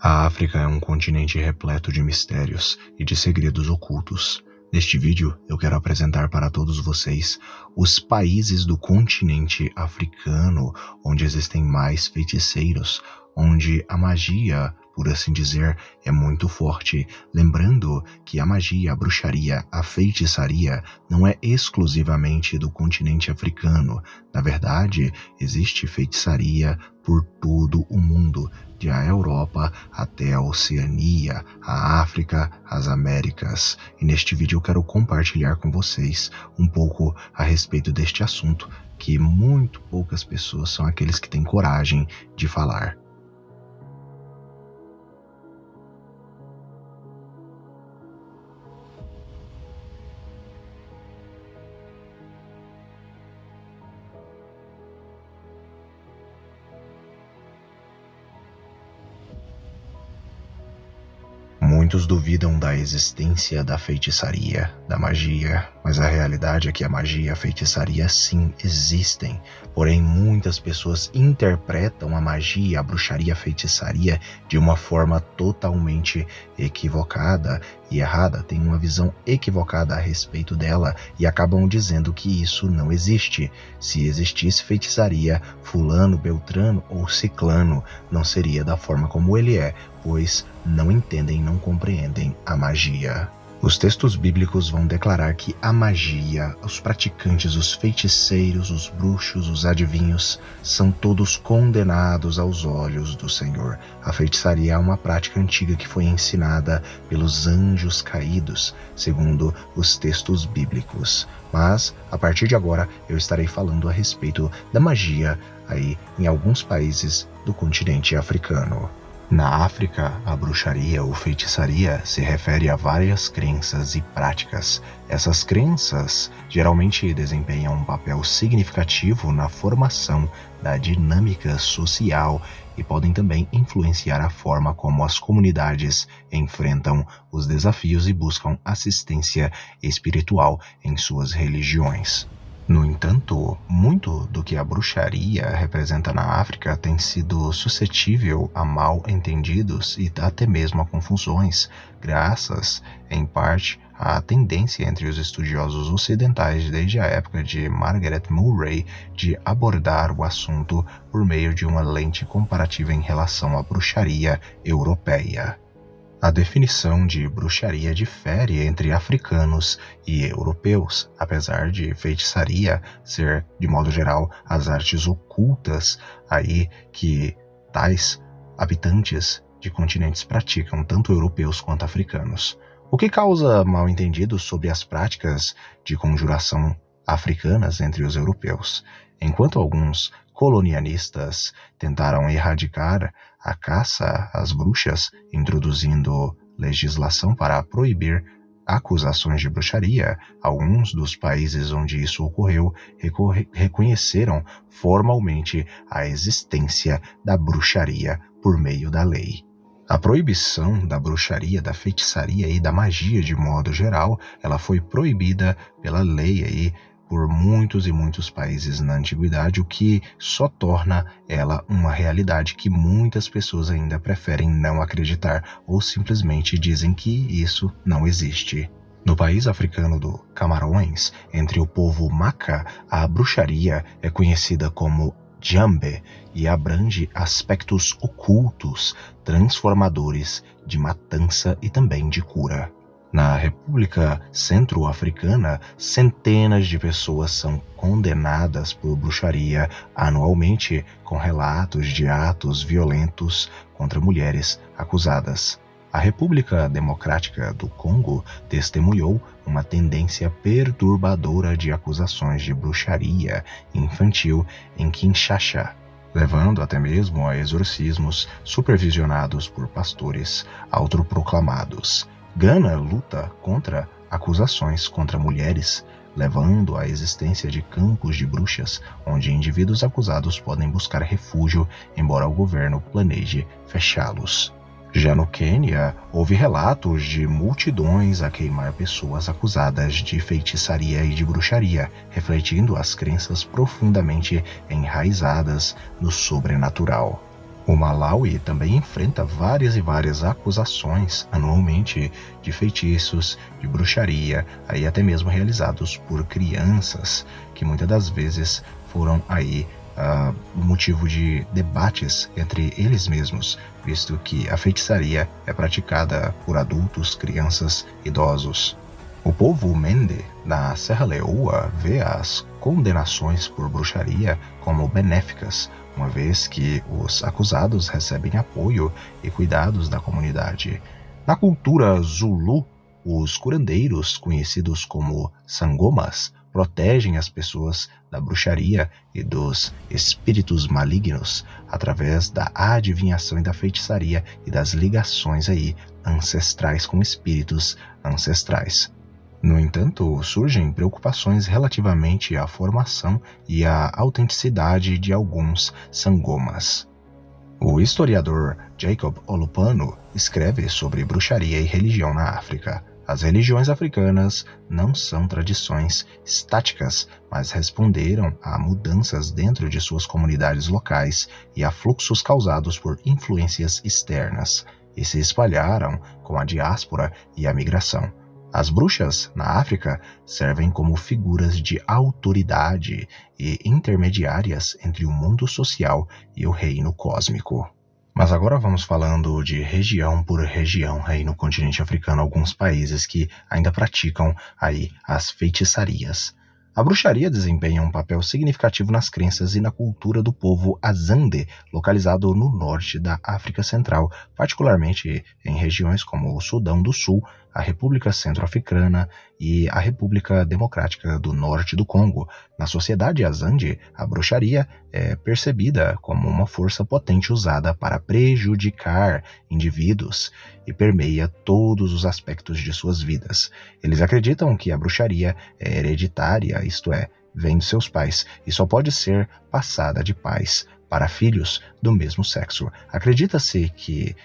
A África é um continente repleto de mistérios e de segredos ocultos. Neste vídeo, eu quero apresentar para todos vocês os países do continente africano onde existem mais feiticeiros, onde a magia, por assim dizer, é muito forte. Lembrando que a magia, a bruxaria, a feitiçaria não é exclusivamente do continente africano. Na verdade, existe feitiçaria por todo o mundo, da Europa até a Oceania, a África, as Américas. E neste vídeo eu quero compartilhar com vocês um pouco a respeito deste assunto, que muito poucas pessoas são aqueles que têm coragem de falar. Muitos duvidam da existência da feitiçaria, da magia, mas a realidade é que a magia e a feitiçaria sim existem. Porém, muitas pessoas interpretam a magia, a bruxaria, a feitiçaria de uma forma totalmente equivocada e errada, têm uma visão equivocada a respeito dela e acabam dizendo que isso não existe. Se existisse feitiçaria, fulano, beltrano ou ciclano não seria da forma como ele é, pois não entendem, não compreendem a magia. Os textos bíblicos vão declarar que a magia, os praticantes, os feiticeiros, os bruxos, os adivinhos, são todos condenados aos olhos do Senhor. A feitiçaria é uma prática antiga que foi ensinada pelos anjos caídos, segundo os textos bíblicos. Mas, a partir de agora, eu estarei falando a respeito da magia aí em alguns países do continente africano. Na África, a bruxaria ou feitiçaria se refere a várias crenças e práticas. Essas crenças geralmente desempenham um papel significativo na formação da dinâmica social e podem também influenciar a forma como as comunidades enfrentam os desafios e buscam assistência espiritual em suas religiões. No entanto, muito do que a bruxaria representa na África tem sido suscetível a mal entendidos e até mesmo a confusões, graças, em parte, à tendência entre os estudiosos ocidentais desde a época de Margaret Murray de abordar o assunto por meio de uma lente comparativa em relação à bruxaria europeia. A definição de bruxaria difere entre africanos e europeus, apesar de feitiçaria ser, de modo geral, as artes ocultas aí que tais habitantes de continentes praticam, tanto europeus quanto africanos. O que causa mal-entendidos sobre as práticas de conjuração africanas entre os europeus. Enquanto alguns colonialistas tentaram erradicar a caça às bruxas, introduzindo legislação para proibir acusações de bruxaria, alguns dos países onde isso ocorreu reconheceram formalmente a existência da bruxaria por meio da lei. A proibição da bruxaria, da feitiçaria e da magia de modo geral, ela foi proibida pela lei aí por muitos e muitos países na antiguidade, o que só torna ela uma realidade que muitas pessoas ainda preferem não acreditar ou simplesmente dizem que isso não existe. No país africano do Camarões, entre o povo Maka, a bruxaria é conhecida como Djambe e abrange aspectos ocultos, transformadores, de matança e também de cura. Na República Centro-Africana, centenas de pessoas são condenadas por bruxaria anualmente, com relatos de atos violentos contra mulheres acusadas. A República Democrática do Congo testemunhou uma tendência perturbadora de acusações de bruxaria infantil em Kinshasa, levando até mesmo a exorcismos supervisionados por pastores autoproclamados. Gana luta contra acusações contra mulheres, levando à existência de campos de bruxas, onde indivíduos acusados podem buscar refúgio, embora o governo planeje fechá-los. Já no Quênia, houve relatos de multidões a queimar pessoas acusadas de feitiçaria e de bruxaria, refletindo as crenças profundamente enraizadas no sobrenatural. O Malawi também enfrenta várias e várias acusações anualmente de feitiços, de bruxaria, aí até mesmo realizados por crianças, que muitas das vezes foram aí motivo de debates entre eles mesmos, visto que a feitiçaria é praticada por adultos, crianças, idosos. O povo Mende, da Serra Leoa, vê as condenações por bruxaria como benéficas, uma vez que os acusados recebem apoio e cuidados da comunidade. Na cultura Zulu, os curandeiros, conhecidos como sangomas, protegem as pessoas da bruxaria e dos espíritos malignos através da adivinhação e da feitiçaria e das ligações aí ancestrais com espíritos ancestrais. No entanto, surgem preocupações relativamente à formação e à autenticidade de alguns sangomas. O historiador Jacob Olupano escreve sobre bruxaria e religião na África. As religiões africanas não são tradições estáticas, mas responderam a mudanças dentro de suas comunidades locais e a fluxos causados por influências externas, e se espalharam com a diáspora e a migração. As bruxas, na África, servem como figuras de autoridade e intermediárias entre o mundo social e o reino cósmico. Mas agora vamos falando de região por região aí no continente africano, alguns países que ainda praticam aí as feitiçarias. A bruxaria desempenha um papel significativo nas crenças e na cultura do povo Azande, localizado no norte da África Central, particularmente em regiões como o Sudão do Sul, a República Centro-Africana e a República Democrática do Norte do Congo. Na sociedade Azande, a bruxaria é percebida como uma força potente usada para prejudicar indivíduos e permeia todos os aspectos de suas vidas. Eles acreditam que a bruxaria é hereditária, isto é, vem de seus pais, e só pode ser passada de pais para filhos do mesmo sexo. Acredita-se que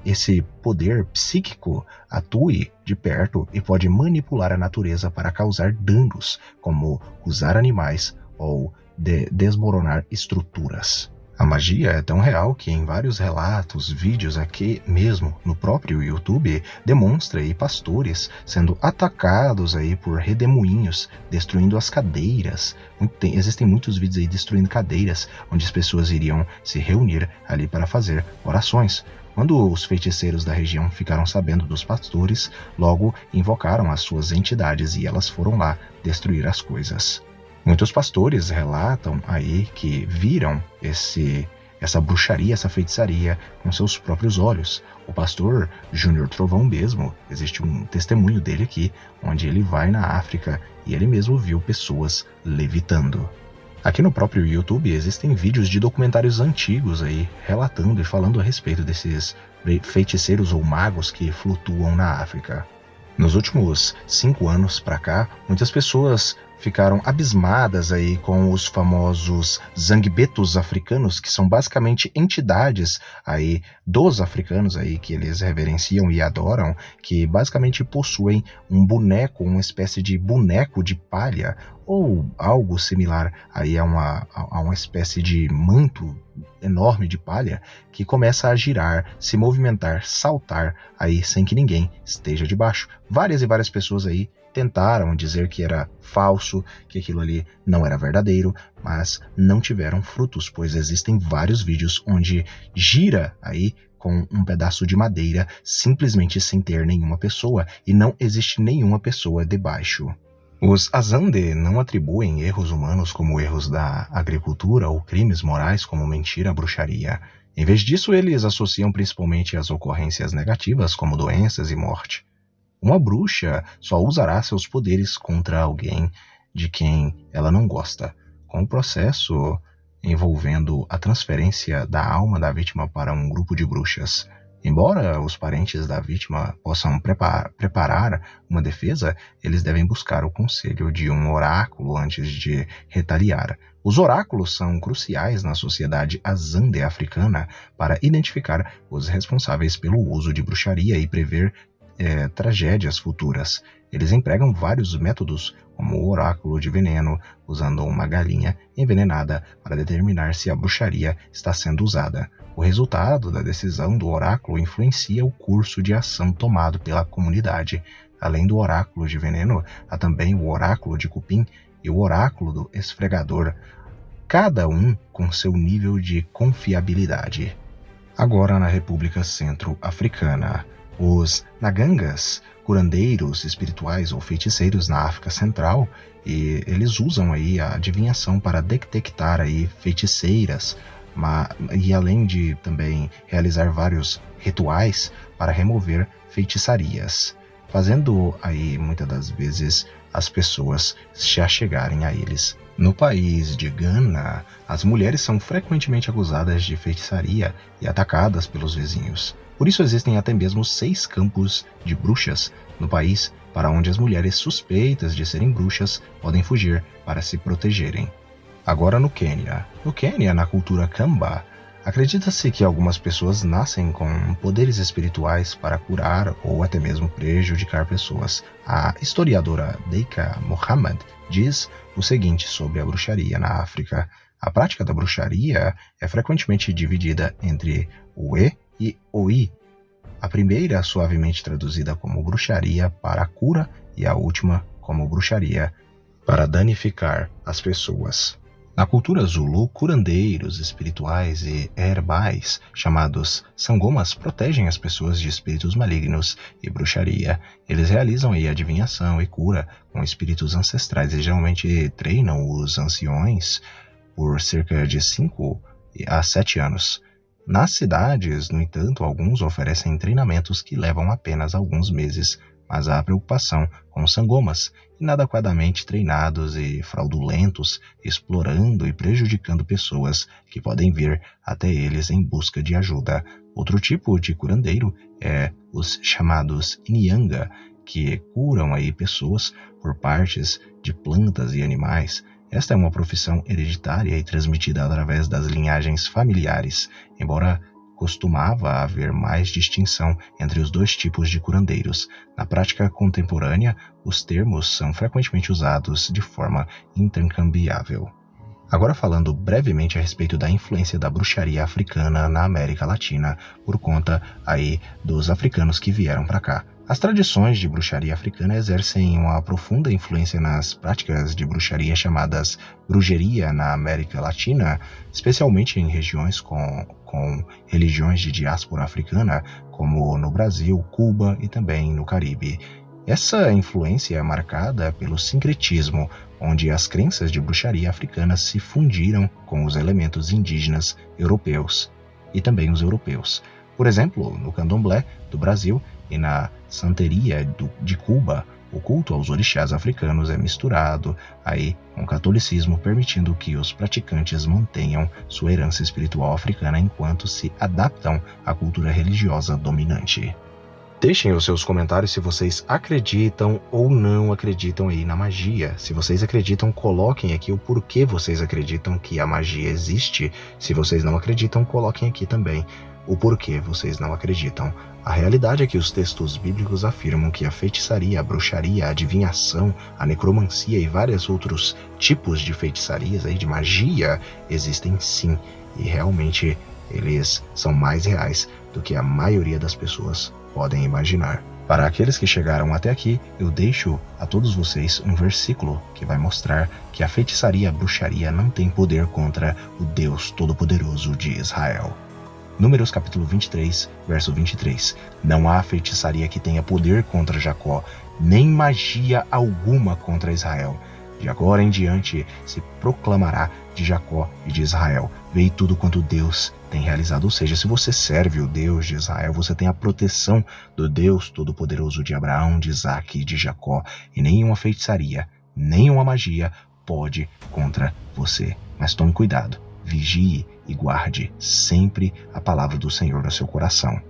esse poder psíquico atue de perto e pode manipular a natureza para causar danos, como usar animais ou desmoronar estruturas. A magia é tão real que em vários relatos, vídeos aqui mesmo no próprio YouTube, demonstra aí pastores sendo atacados aí por redemoinhos, destruindo as cadeiras. Existem muitos vídeos aí destruindo cadeiras, onde as pessoas iriam se reunir ali para fazer orações. Quando os feiticeiros da região ficaram sabendo dos pastores, logo invocaram as suas entidades e elas foram lá destruir as coisas. Muitos pastores relatam aí que viram essa bruxaria, essa feitiçaria com seus próprios olhos. O pastor Júnior Trovão mesmo, existe um testemunho dele aqui, onde ele vai na África e ele mesmo viu pessoas levitando. Aqui no próprio YouTube existem vídeos de documentários antigos aí, relatando e falando a respeito desses feiticeiros ou magos que flutuam na África. Nos últimos 5 anos para cá, muitas pessoas ficaram abismadas aí com os famosos zangbetos africanos, que são basicamente entidades aí dos africanos aí que eles reverenciam e adoram, que basicamente possuem um boneco, uma espécie de boneco de palha ou algo similar aí a uma espécie de manto enorme de palha que começa a girar, se movimentar, saltar aí sem que ninguém esteja debaixo. Várias e várias pessoas aí tentaram dizer que era falso, que aquilo ali não era verdadeiro, mas não tiveram frutos, pois existem vários vídeos onde gira aí com um pedaço de madeira simplesmente sem ter nenhuma pessoa e não existe nenhuma pessoa debaixo. Os Azande não atribuem erros humanos como erros da agricultura ou crimes morais como mentira, bruxaria. Em vez disso, eles associam principalmente as ocorrências negativas como doenças e morte. Uma bruxa só usará seus poderes contra alguém de quem ela não gosta, com o processo envolvendo a transferência da alma da vítima para um grupo de bruxas. Embora os parentes da vítima possam preparar uma defesa, eles devem buscar o conselho de um oráculo antes de retaliar. Os oráculos são cruciais na sociedade Azande africana para identificar os responsáveis pelo uso de bruxaria e prever tragédias futuras. Eles empregam vários métodos, como o oráculo de veneno, usando uma galinha envenenada para determinar se a bruxaria está sendo usada. O resultado da decisão do oráculo influencia o curso de ação tomado pela comunidade. Além do oráculo de veneno, há também o oráculo de cupim e o oráculo do esfregador, cada um com seu nível de confiabilidade. Agora na República Centro-Africana, os Nagangas, curandeiros espirituais ou feiticeiros na África Central, e eles usam aí a adivinhação para detectar aí feiticeiras, e além de também realizar vários rituais para remover feitiçarias, fazendo aí muitas das vezes as pessoas se achegarem a eles. No país de Gana, as mulheres são frequentemente acusadas de feitiçaria e atacadas pelos vizinhos. Por isso existem até mesmo 6 campos de bruxas no país, para onde as mulheres suspeitas de serem bruxas podem fugir para se protegerem. Agora no Quênia. No Quênia, na cultura Kamba, acredita-se que algumas pessoas nascem com poderes espirituais para curar ou até mesmo prejudicar pessoas. A historiadora Deika Mohammed diz o seguinte sobre a bruxaria na África. A prática da bruxaria é frequentemente dividida entre o E e o I. A primeira suavemente traduzida como bruxaria para a cura e a última como bruxaria para danificar as pessoas. Na cultura Zulu, curandeiros espirituais e herbais, chamados sangomas, protegem as pessoas de espíritos malignos e bruxaria. Eles realizam adivinhação e cura com espíritos ancestrais e geralmente treinam os anciões por cerca de 5 a 7 anos. Nas cidades, no entanto, alguns oferecem treinamentos que levam apenas alguns meses, mas há preocupação com os sangomas, inadequadamente treinados e fraudulentos, explorando e prejudicando pessoas que podem vir até eles em busca de ajuda. Outro tipo de curandeiro é os chamados Inyanga, que curam pessoas por partes de plantas e animais. Esta é uma profissão hereditária e transmitida através das linhagens familiares, embora costumava haver mais distinção entre os 2 tipos de curandeiros. Na prática contemporânea, os termos são frequentemente usados de forma intercambiável. Agora falando brevemente a respeito da influência da bruxaria africana na América Latina, por conta dos africanos que vieram para cá. As tradições de bruxaria africana exercem uma profunda influência nas práticas de bruxaria chamadas brujeria na América Latina, especialmente em regiões com religiões de diáspora africana, como no Brasil, Cuba e também no Caribe. Essa influência é marcada pelo sincretismo, onde as crenças de bruxaria africana se fundiram com os elementos indígenas europeus e também os europeus. Por exemplo, no candomblé do Brasil e na santeria de Cuba, o culto aos orixás africanos é misturado com o catolicismo, permitindo que os praticantes mantenham sua herança espiritual africana enquanto se adaptam à cultura religiosa dominante. Deixem os seus comentários se vocês acreditam ou não acreditam na magia. Se vocês acreditam, coloquem aqui o porquê vocês acreditam que a magia existe. Se vocês não acreditam, coloquem aqui também o porquê vocês não acreditam. A realidade é que os textos bíblicos afirmam que a feitiçaria, a bruxaria, a adivinhação, a necromancia e vários outros tipos de feitiçarias, de magia, existem sim. E realmente eles são mais reais do que a maioria das pessoas podem imaginar. Para aqueles que chegaram até aqui, eu deixo a todos vocês um versículo que vai mostrar que a feitiçaria, a bruxaria não tem poder contra o Deus Todo-Poderoso de Israel. Números capítulo 23, verso 23. Não há feitiçaria que tenha poder contra Jacó, nem magia alguma contra Israel. De agora em diante se proclamará de Jacó e de Israel: vê tudo quanto Deus tem realizado. Ou seja, se você serve o Deus de Israel, você tem a proteção do Deus Todo-Poderoso de Abraão, de Isaac e de Jacó. E nenhuma feitiçaria, nenhuma magia pode contra você. Mas tome cuidado, vigie e guarde sempre a palavra do Senhor no seu coração.